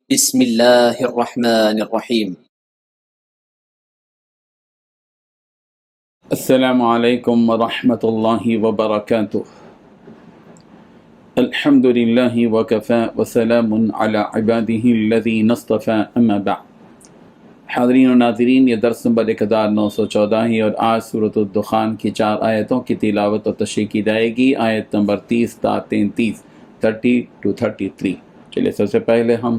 بسم الله الرحمن الرحيم. السلام علیکم ورحمۃ اللہ وبرکاتہ۔ الحمد للہ وکفى وسلام علی عباده الذین اصطفى اما بعد۔ حاضرین و ناظرین، یہ درس نمبر 1914 ہے اور آج سورۃ الدخان کی 4 آیتوں کی تلاوت اور تشریح کی جائے گی، آیت نمبر 30 تا 33، 30 to 33۔ چلیے سب سے پہلے ہم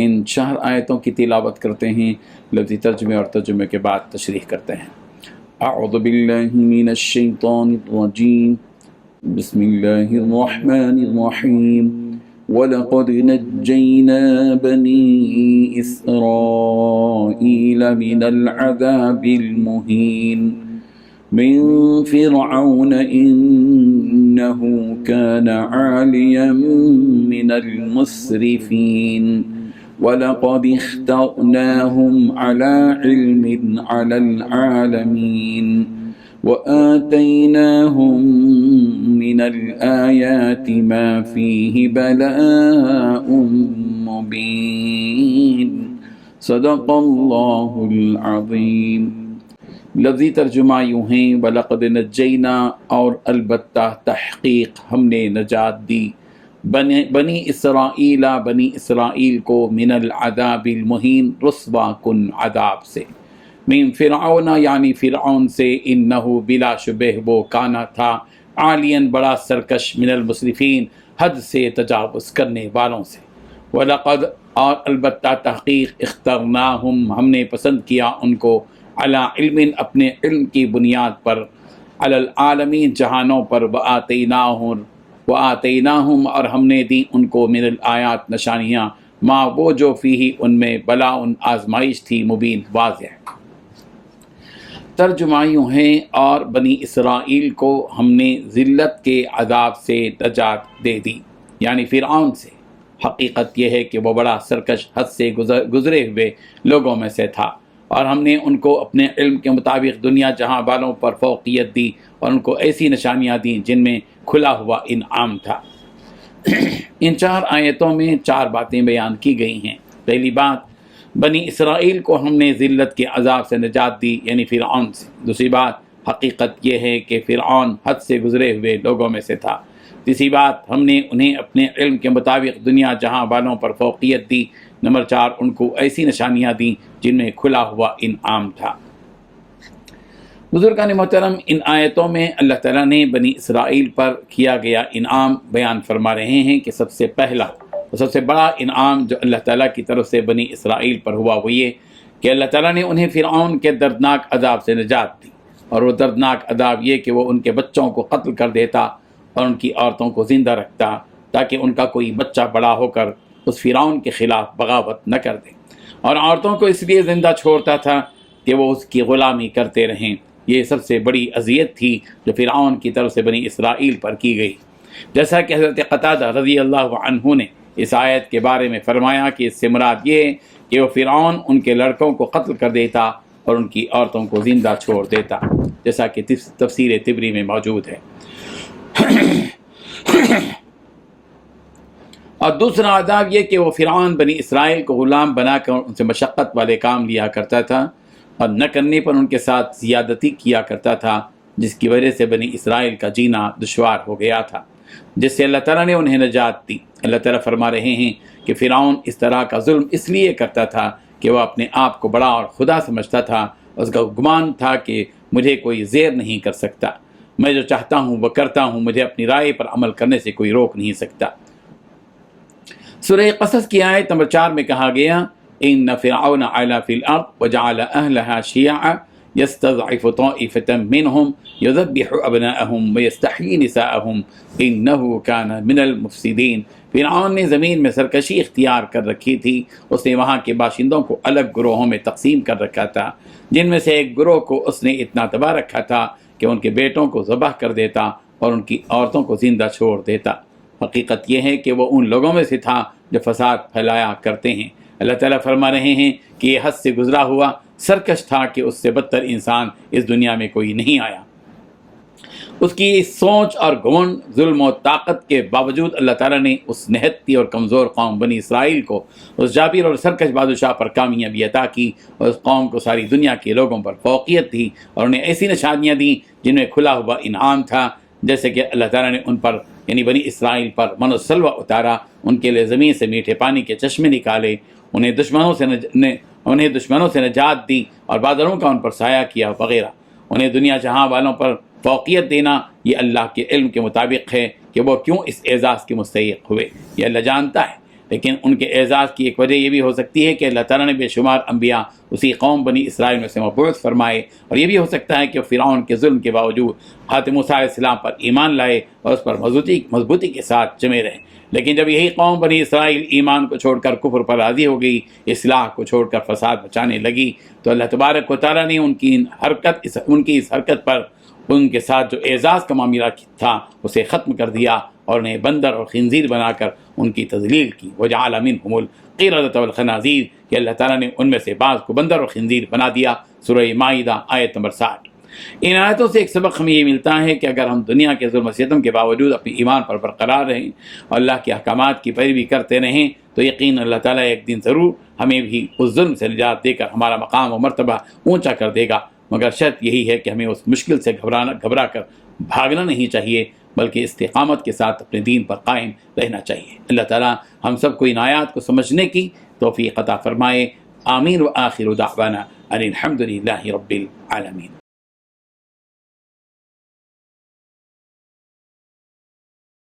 ان 4 آیتوں کی تلاوت کرتے ہیں، لفظی ترجمے اور ترجمے کے بعد تشریح کرتے ہیں۔ اعوذ باللہ من الشیطان الرجیم، بسم اللہ الرحمن الرحیم۔ وَلَقَدْ نَجَّيْنَا بَنِي إِسْرَائِيلَ مِنَ الْعَذَابِ الْمُهِينِ من فرعون إنه كان عاليا من المسرفين ولقد اخترناهم على علم على العالمين وآتيناهم من الآيات ما فيه بلاء مبين صدق اللہ العظیم۔ لفظی ترجمہ یوں ہیں، وَلَقَدْ نَجَّيْنَا، اور البتہ تحقیق ہم نے نجات دی، بنی اسرائیل کو من العذاب المہین، رسوا کن عذاب سے، من فرعون یعنی فرعون سے، انہو بلا شبہ وہ کانا تھا، عالین بڑا سرکش، من المسرفین حد سے تجاوز کرنے والوں سے، وَلَقَدْ اور البتہ تحقیق، اخترناہم ہم نے پسند کیا ان کو، علی علم اپنے علم کی بنیاد پر، علی العالمین جہانوں پر، وآتیناہم اور ہم نے دی ان کو، من الآیات نشانیاں، ما وہ جو فیہ ان میں، بلاء آزمائش تھی، مبین واضح۔ ترجمہ یوں ہیں، اور بنی اسرائیل کو ہم نے ذلت کے عذاب سے نجات دے دی، یعنی فرعون سے۔ حقیقت یہ ہے کہ وہ بڑا سرکش، حد سے گزرے ہوئے لوگوں میں سے تھا، اور ہم نے ان کو اپنے علم کے مطابق دنیا جہاں والوں پر فوقیت دی، اور ان کو ایسی نشانیاں دیں جن میں کھلا ہوا انعام تھا۔ ان 4 آیتوں میں 4 باتیں بیان کی گئی ہیں۔ پہلی بات، بنی اسرائیل کو ہم نے ذلت کے عذاب سے نجات دی، یعنی فرعون سے۔ دوسری بات، حقیقت یہ ہے کہ فرعون حد سے گزرے ہوئے لوگوں میں سے تھا۔ تیسری بات، ہم نے انہیں اپنے علم کے مطابق دنیا جہاں والوں پر فوقیت دی۔ نمبر 4، ان کو ایسی نشانیاں دیں جن میں کھلا ہوا انعام تھا۔ بزرگان محترم، ان آیتوں میں اللہ تعالیٰ نے بنی اسرائیل پر کیا گیا انعام بیان فرما رہے ہیں کہ سب سے پہلا اور سب سے بڑا انعام جو اللہ تعالیٰ کی طرف سے بنی اسرائیل پر ہوا وہ یہ کہ اللہ تعالیٰ نے انہیں فرعون کے دردناک عذاب سے نجات دی، اور وہ دردناک عذاب یہ کہ وہ ان کے بچوں کو قتل کر دیتا اور ان کی عورتوں کو زندہ رکھتا، تاکہ ان کا کوئی بچہ بڑا ہو کر اس فرعون کے خلاف بغاوت نہ کر دے، اور عورتوں کو اس لیے زندہ چھوڑتا تھا کہ وہ اس کی غلامی کرتے رہیں۔ یہ سب سے بڑی اذیت تھی جو فرعون کی طرف سے بنی اسرائیل پر کی گئی، جیسا کہ حضرت قتادہ رضی اللہ عنہ نے اس آیت کے بارے میں فرمایا کہ اس سے مراد یہ ہے کہ وہ فرعون ان کے لڑکوں کو قتل کر دیتا اور ان کی عورتوں کو زندہ چھوڑ دیتا، جیسا کہ تفسیر طبری میں موجود ہے۔ اور دوسرا عذاب یہ کہ وہ فرعون بنی اسرائیل کو غلام بنا کر ان سے مشقت والے کام لیا کرتا تھا، اور نہ کرنے پر ان کے ساتھ زیادتی کیا کرتا تھا، جس کی وجہ سے بنی اسرائیل کا جینا دشوار ہو گیا تھا، جس سے اللہ تعالیٰ نے انہیں نجات دی۔ اللہ تعالیٰ فرما رہے ہیں کہ فرعون اس طرح کا ظلم اس لیے کرتا تھا کہ وہ اپنے آپ کو بڑا اور خدا سمجھتا تھا، اس کا گمان تھا کہ مجھے کوئی زیر نہیں کر سکتا، میں جو چاہتا ہوں وہ کرتا ہوں، مجھے اپنی رائے پر عمل کرنے سے کوئی روک نہیں سکتا۔ سورہ قصص کی آیت نمبر 4 میں کہا گیا، ان فرعون علا فی الارض وجعل اہلها شیعا یستضعف طائفة منهم یذبح ابناءهم ویستحیی نساءهم انہ کان من المفسدین۔ فرعون نے زمین میں سرکشی اختیار کر رکھی تھی، اس نے وہاں کے باشندوں کو الگ گروہوں میں تقسیم کر رکھا تھا، جن میں سے ایک گروہ کو اس نے اتنا تباہ رکھا تھا کہ ان کے بیٹوں کو ذبح کر دیتا اور ان کی عورتوں کو زندہ چھوڑ دیتا۔ حقیقت یہ ہے کہ وہ ان لوگوں میں سے تھا جو فساد پھیلایا کرتے ہیں۔ اللہ تعالیٰ فرما رہے ہیں کہ یہ حد سے گزرا ہوا سرکش تھا کہ اس سے بدتر انسان اس دنیا میں کوئی نہیں آیا۔ اس کی سوچ اور گھمنڈ، ظلم و طاقت کے باوجود اللہ تعالیٰ نے اس نہتی اور کمزور قوم بنی اسرائیل کو، اس جابر اور سرکش بادشاہ پر کامیابی عطا کی، اور اس قوم کو ساری دنیا کے لوگوں پر فوقیت دی، اور انہیں ایسی نشانیاں دیں جن میں کھلا ہوا انعام تھا، جیسے کہ اللہ تعالیٰ نے ان پر یعنی بنی اسرائیل پر من و سلوہ اتارا، ان کے لیے زمین سے میٹھے پانی کے چشمے نکالے، انہیں دشمنوں سے نجات دی، اور بادلوں کا ان پر سایہ کیا وغیرہ۔ انہیں دنیا جہاں والوں پر فوقیت دینا یہ اللہ کے علم کے مطابق ہے کہ وہ کیوں اس اعزاز کے مستحق ہوئے، یہ اللہ جانتا ہے۔ لیکن ان کے اعزاز کی ایک وجہ یہ بھی ہو سکتی ہے کہ اللہ تعالیٰ نے بے شمار انبیاء اسی قوم بنی اسرائیل میں سے مبعوث فرمائے، اور یہ بھی ہو سکتا ہے کہ فرعون کے ظلم کے باوجود حضرت موسیٰ علیہ السلام پر ایمان لائے اور اس پر مضبوطی کے ساتھ جمے رہے۔ لیکن جب یہی قوم بنی اسرائیل ایمان کو چھوڑ کر کفر پر راضی ہو گئی، اصلاح کو چھوڑ کر فساد مچانے لگی، تو اللہ تبارک و تعالیٰ نے ان کی اس حرکت پر ان کے ساتھ جو اعزاز کا معاملہ تھا اسے ختم کر دیا، اور انہیں بندر اور خنزیر بنا کر ان کی تذلیل کی۔ وَجَعَلَ مِنْهُمُ الْقِرَدَةَ وَالْخَنَازِيرَ کہ اللہ تعالیٰ نے ان میں سے بعض کو بندر اور خنزیر بنا دیا۔ سورہ مائدہ آیت نمبر 60۔ ان آیتوں سے ایک سبق ہمیں یہ ملتا ہے کہ اگر ہم دنیا کے ظلم و ستم کے باوجود اپنی ایمان پر برقرار رہیں اور اللہ کے احکامات کی پیروی کرتے رہیں تو یقین اللہ تعالیٰ ایک دن ضرور ہمیں بھی اس ظلم سے نجات دے کر ہمارا مقام و مرتبہ اونچا کر دے گا، مگر شرط یہی ہے کہ ہمیں اس مشکل سے گھبرا کر بھاگنا نہیں چاہیے، بلکہ استقامت کے ساتھ اپنے دین پر قائم رہنا چاہیے۔ اللہ تعالیٰ ہم سب کو ان آیات کو سمجھنے کی توفیق عطا فرمائے۔ آمین۔ وآخر دعوانا ان الحمد للہ رب العالمین۔